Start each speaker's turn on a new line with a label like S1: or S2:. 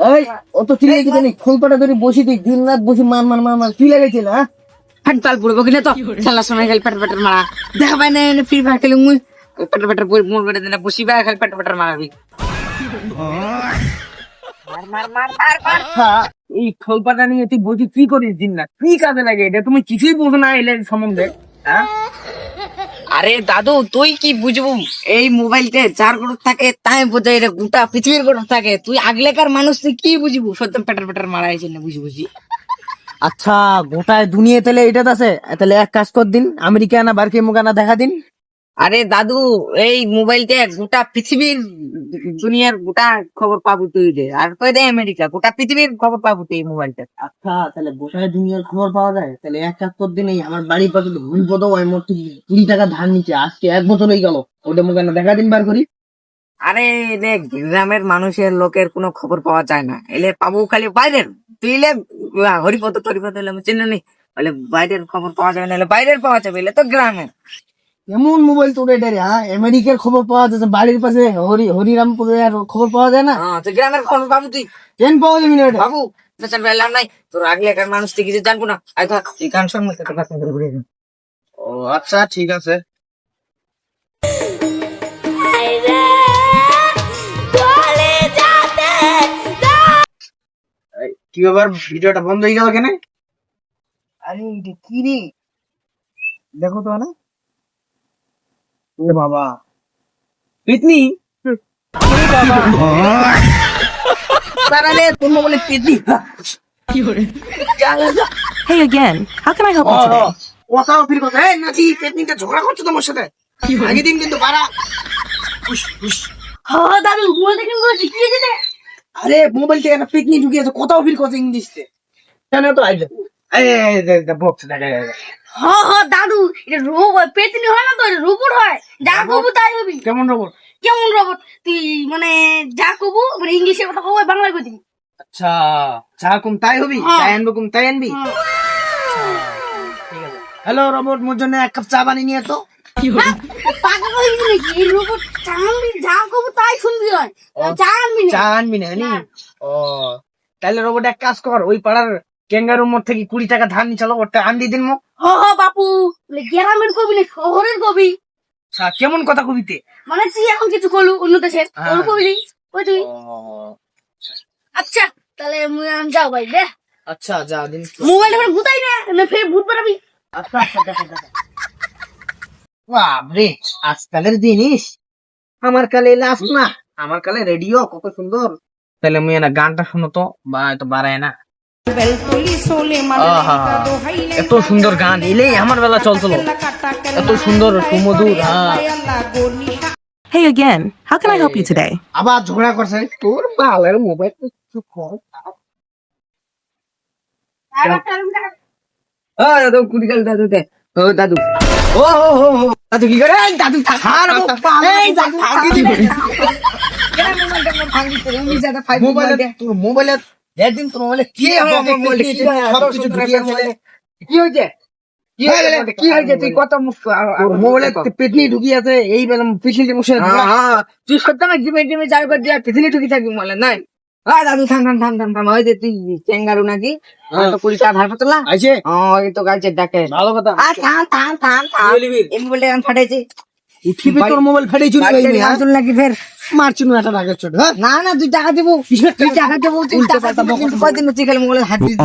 S1: এই অত চিল্লাই কি জানি খোলপাটা ধরে বসি তুই দিন রাত বসে মার কি লাগাইছিল হ্যাঁ
S2: ফাটপাল পড়বো কিনা তো খেলার সময় খালি পেটার মারা দেখা পাই না ফ্রি ফায়ার খেলে মুই পেটার মোর বেটে দিনা বসিবা খালি পেটার মারাবি
S1: এই খোলপাটা নিয়ে তুই বসে কি করিস দিন রাত কি কাজে লাগে এটা তুমি কিছুই বোঝো না এলের সম্বন্ধে হ্যাঁ
S2: আরে দাদু তুই কি বুঝবো এই মোবাইলতে যার গরুর থাকে তাই বোঝাই রে গোটা পৃথিবীর গরুর থাকে তুই আগলেকার মানুষ তুই কি বুঝবো সত্য পেটার মারা হয়েছে না বুঝি
S1: আচ্ছা গোটায় দুনিয়া তাহলে এটা আছে তাহলে এক কাজ কর দিন আমেরিকা না বারকে মুখানা দেখা দিন
S2: আরে দাদু এই মোবাইলতে গোটা পৃথিবীর দুনিয়ার গোটা খবর পাবো তুই রে আর কই দে আমেরিকা গোটা পৃথিবীর খবর পাবো তুই এই মোবাইলটা
S1: আচ্ছা তাহলে গোটায় দুনিয়ার খবর পাওয়া যায় তাহলে এক কাজ কর দিন এই আমার বাড়ির পাশে ভুলপদ ওই মোট 20 টাকা ধার নিচে আজকে 1 বছর হয়ে গেল ওটা মুখানা দেখা দিন বার করি
S2: আরে দেখ গ্রামের মানুষের লোকের কোনো খবর পাওয়া যায় না এলে পাবো খালি বাইরের তুই এলে হরিপদ টরিপদ এলে আমি চিনি নি বলে বাইরের খবর পাওয়া যাবে না এলে বাইরের পাওয়া যাবে এলে তো গ্রামের
S1: এমন মোবাইল তোর এটা রে হ্যাঁ আমেরিকার খবর পাওয়া যাচ্ছে বাড়ির পাশে হরিরামপুরের খবর পাওয়া যায় না
S2: হ্যাঁ তো গ্রামের খবর পাবো তুই
S1: ট্রেন পাওয়া যাবে না এটা
S2: বাবু বেচার বেলাম নাই তোর আগলেকার মানুষ তুই কিছু জানবো না আই থাক তুই গান শোন মতো কথা ঘুরে
S1: ও আচ্ছা ঠিক আছে কি ব্যাপার ভিডিওটা বন্ধ হয়ে গেল কেন আরে এটা কি রে দেখো তো না এ বাবা পিতনি
S2: তারালে তুমি বলে পেদি
S3: Hey again, how can I help you today?
S1: কথা ফির কথা এই নাকি পেতনিটা ঝগড়া করছো তোমার সাথে আগে দিন কিন্তু বাড়া
S4: হ্যাঁ দাদু মোবাইল দেখে বলছি কি হয়েছে
S1: আরে মোবাইল থেকে একটা পিকনিক ঢুকিয়েছে কোথাও ফির কথা ইংলিশে কেন তো আইলে বক্স
S4: হ্যাঁ হ্যাঁ দাদু এটা রোবট পেতনি হয় না তো এটা রোবট হয় যা কবু তাই হবি
S1: কেমন রোবট
S4: কেমন রোবট তুই মানে যা কবু মানে ইংলিশে কথা কব বাংলায় কই দিবি
S1: আচ্ছা চা কুম তাই হবি
S4: হ্যাঁ।
S1: তাই আনবো কুম তাই আনবি হ্যালো রোবট মোর জন্য 1 কাপ চা বানিয়ে নিয়ে তো
S4: পাগল হয়ে গেলি নাকি এই রোবট চানবি যা কবু তাই শুনবি হয় চা আনবি না
S1: চা আনবি না নি ও তাহলে রোবট এক কাজ কর ওই পাড়ার ক্যাঙ্গারুর মোড় থেকে 20 টাকা ধার নিয়ে চলো ওটা আন দিয়ে দিন মো
S4: হ হ বাপু বলে গ্রামের কবি না শহরের কবি
S1: আচ্ছা কেমন কথা কবিতে
S4: মানে তুই এখন কিছু করলু অন্য দেশের
S1: হ্যাঁ।
S4: ওর কবি ওই তুই আচ্ছা তাহলে মুই যাও ভাই দে
S1: আচ্ছা যা দিন
S4: মোবাইলটা ফের ভূতাই না না ফের ভূত বানাবি
S1: আচ্ছা আচ্ছা দেখা দেখা বাপরে আজকালের জিনিস আমার কালে লাস্ট না আমার কালে রেডিও কত সুন্দর তাহলে মুই না গানটা শুনো তো বা এত বাড়ায় না আহা, এত সুন্দর গান এলেই আমার বেলা চলছিল এত সুন্দর সুমধুর হ্যাঁ
S3: Hey again, how can I help you today?
S1: আবার ঝগড়া করছে তোর বালের মোবাইল কিছু কর
S2: দাদু কুড়িকাল দাদু দে ও দাদু ও দাদু কি করে এই দাদু থাক এই দাদু ভাঙি দিবে
S1: মোবাইলে তোর মোবাইলে একদিন তোর মোবাইলে কি
S2: কি হয়েছে কি হয়েছে তুই কত মুখ
S1: মোবাইলে পেটনি ঢুকি আছে এই বেলা পিছলি মুখে
S2: তুই সত্য না জিমে জিমে যাই করে দিয়া পিছনে ঢুকি থাকবি বলে নাই দাদু থাম ওই যে তুই চেঙ্গারু নাকি তো 20 টাকা ধার পাতলা
S1: আইছে
S2: এই তো গাইছে ডাকে
S1: ভালো কথা
S2: থাম এই মোবাইলটা গান ফাটাইছে
S1: উঠিবি তোর মোবাইল ফেটে চুরি গইনি হ্যাঁ
S2: চুল নাকি ফের
S1: মারছুন একটা রাগের ছোট হ্যাঁ
S2: না তুই টাকা দেবো তুই টাকা দেবো তুই টাকা দেবো কয়দিন তুই খালি মোবাইলে হাত দিস